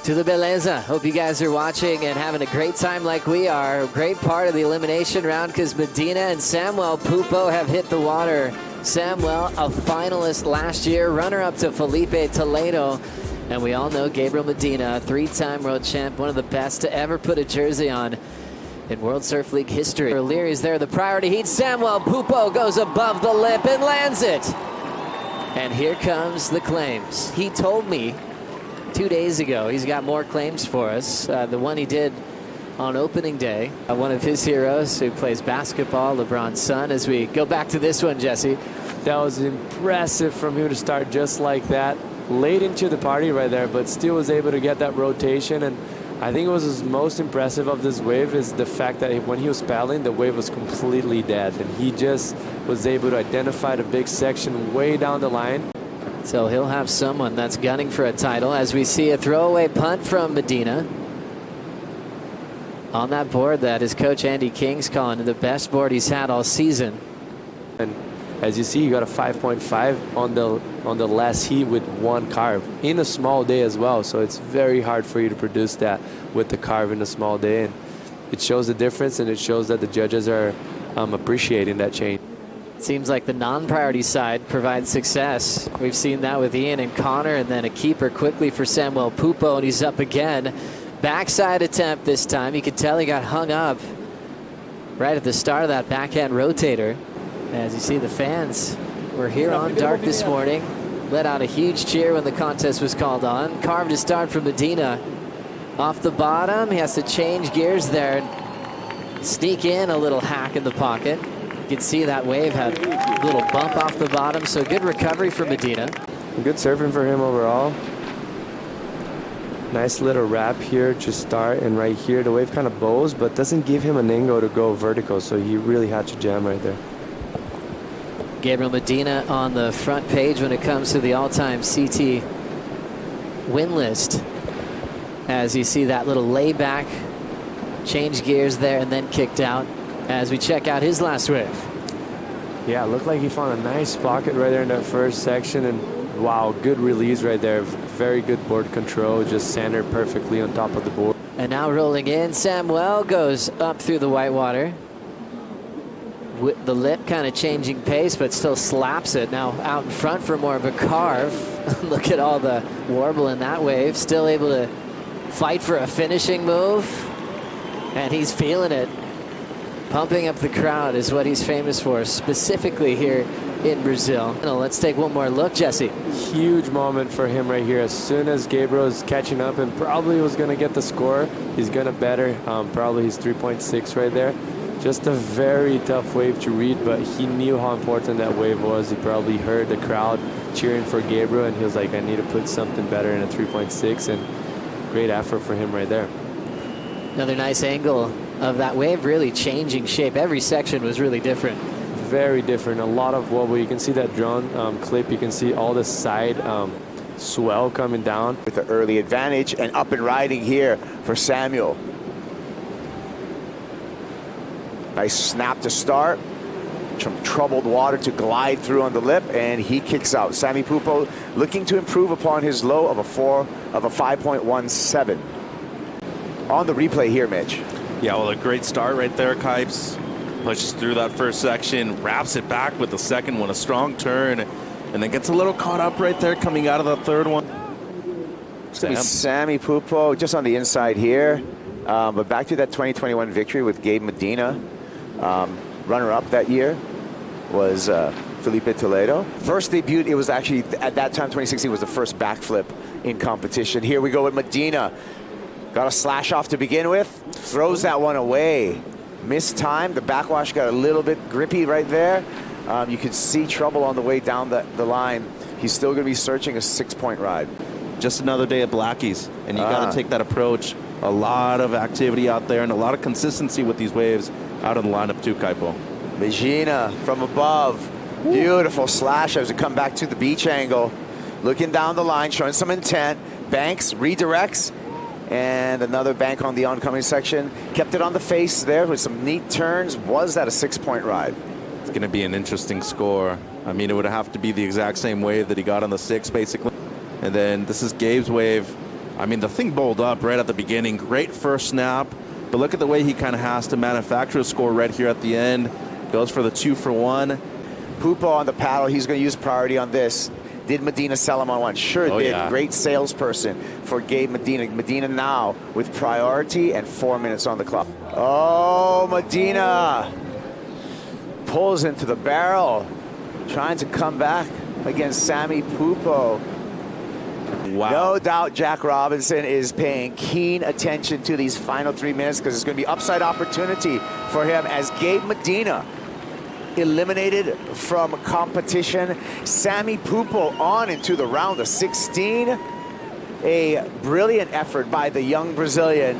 To the Beleza. Hope you guys are watching and having a great time like we are. A great part of the elimination round because Medina and Samuel Pupo have hit the water. Samuel, a finalist last year, runner-up to Felipe Toledo. And we all know Gabriel Medina, a three-time world champ, one of the best to ever put a jersey on in World Surf League history. O'Leary's there, the priority heat. Samuel Pupo goes above the lip and lands it. And here comes the claims. He told me 2 days ago he's got more claims for us. The one he did on opening day. One of his heroes who plays basketball, LeBron's son. As we go back to this one, Jesse. That was impressive from him to start just like that. Late into the party right there, but still was able to get that rotation. And I think it was his most impressive of this wave is the fact that when he was paddling, the wave was completely dead. And he just was able to identify the big section way down the line. So he'll have someone that's gunning for a title as we see a throwaway punt from Medina. On that board that his coach Andy King's calling the best board he's had all season. And as you see, you got a 5.5 on the last heat with one carve in a small day as well. So it's very hard for you to produce that with the carve in a small day. And it shows the difference, and it shows that the judges are appreciating that change. Seems like the non-priority side provides success. We've seen that with Ian and Connor, and then a keeper quickly for Samuel Pupo, and he's up again. Backside attempt this time. You could tell he got hung up right at the start of that backhand rotator. As you see, the fans were here on dark this morning. Let out a huge cheer when the contest was called on. Carved a start from Medina. Off the bottom, he has to change gears there. Sneak in a little hack in the pocket. You can see that wave had a little bump off the bottom, so good recovery for Medina. Good surfing for him overall. Nice little wrap here to start, and right here the wave kind of bows, but doesn't give him an angle to go vertical, so he really had to jam right there. Gabriel Medina on the front page when it comes to the all-time CT win list. As you see that little layback, change gears there, and then kicked out. As we check out his last wave. Yeah, looked like he found a nice pocket right there in that first section, and wow, good release right there. Very good board control, just centered perfectly on top of the board. And now rolling in, Samuel goes up through the whitewater. With the lip kind of changing pace, but still slaps it. Now out in front for more of a carve. Look at all the warble in that wave. Still able to fight for a finishing move. And he's feeling it. Pumping up the crowd is what he's famous for, specifically here in Brazil. Now let's take one more look, Jesse. Huge moment for him right here. As soon as Gabriel is catching up and probably was going to get the score, he's going to better. Probably his 3.6 right there. Just a very tough wave to read, but he knew how important that wave was. He probably heard the crowd cheering for Gabriel, and he was like, I need to put something better in a 3.6, and great effort for him right there. Another nice angle of that wave, really changing shape. Every section was really different. Very different. A lot of wobble. You can see that drone clip. You can see all the side swell coming down. With the early advantage and up and riding here for Samuel. Nice snap to start. Some troubled water to glide through on the lip, and he kicks out. Sammy Pupo looking to improve upon his low of a 5.17. On the replay here, Mitch. Yeah, well, a great start right there, Kipes. Pushes through that first section, wraps it back with the second one, a strong turn, and then gets a little caught up right there coming out of the third one. Sammy Pupo just on the inside here. But back to that 2021 victory with Gabe Medina. Runner-up that year was Felipe Toledo. First debut, it was actually, at that time, 2016, was the first backflip in competition. Here we go with Medina. Got a slash off to begin with. Throws that one away. Missed time. The backwash got a little bit grippy right there. You could see trouble on the way down the line. He's still going to be searching a 6-point ride. Just another day of blackies, and you got to take that approach. A lot of activity out there and a lot of consistency with these waves out of the lineup too, Kaipo. Medina from above. Beautiful slash as we come back to the beach angle. Looking down the line, showing some intent. Banks, redirects. And another bank on the oncoming section. Kept it on the face there with some neat turns. Was that a 6-point ride? It's going to be an interesting score. I mean, it would have to be the exact same wave that he got on the 6, basically. And then this is Gabe's wave. I mean, the thing bowled up right at the beginning. Great first snap, but look at the way he kind of has to manufacture a score right here at the end. Goes for the 2 for 1. Pupo on the paddle, he's going to use priority on this. Did Medina sell him on one? Sure did. Yeah. Great salesperson for Gabe Medina. Medina now with priority and 4 minutes on the clock. Oh, Medina pulls into the barrel, trying to come back against Sammy Pupo. Wow. No doubt Jack Robinson is paying keen attention to these final 3 minutes because it's going to be upside opportunity for him as Gabe Medina eliminated from competition. Sammy Pupo on into the round of 16. A brilliant effort by the young Brazilian.